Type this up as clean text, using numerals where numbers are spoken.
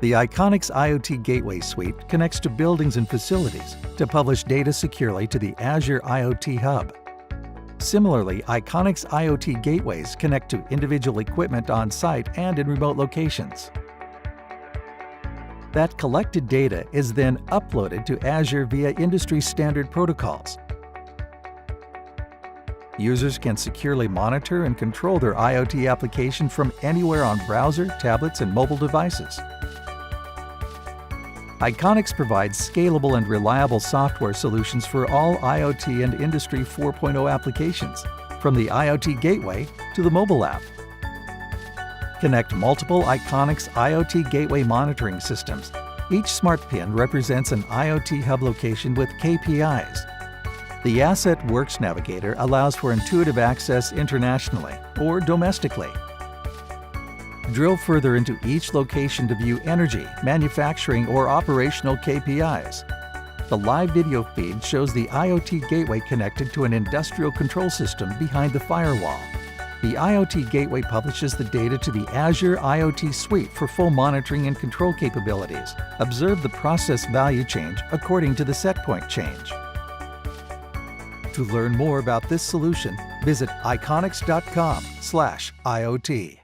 The ICONICS IoT Gateway Suite connects to buildings and facilities to publish data securely to the Azure IoT Hub. Similarly, ICONICS IoT Gateways connect to individual equipment on-site and in remote locations. That collected data is then uploaded to Azure via industry-standard protocols. Users can securely monitor and control their IoT application from anywhere on browser, tablets, and mobile devices. ICONICS provides scalable and reliable software solutions for all IoT and Industry 4.0 applications, from the IoT Gateway to the mobile app. Connect multiple ICONICS IoT Gateway monitoring systems. Each smart pin represents an IoT hub location with KPIs. The Asset Works Navigator allows for intuitive access internationally or domestically. Drill further into each location to view energy, manufacturing, or operational KPIs. The live video feed shows the IoT Gateway connected to an industrial control system behind the firewall. The IoT Gateway publishes the data to the Azure IoT Suite for full monitoring and control capabilities. Observe the process value change according to the setpoint change. To learn more about this solution, visit iconics.com/IoT.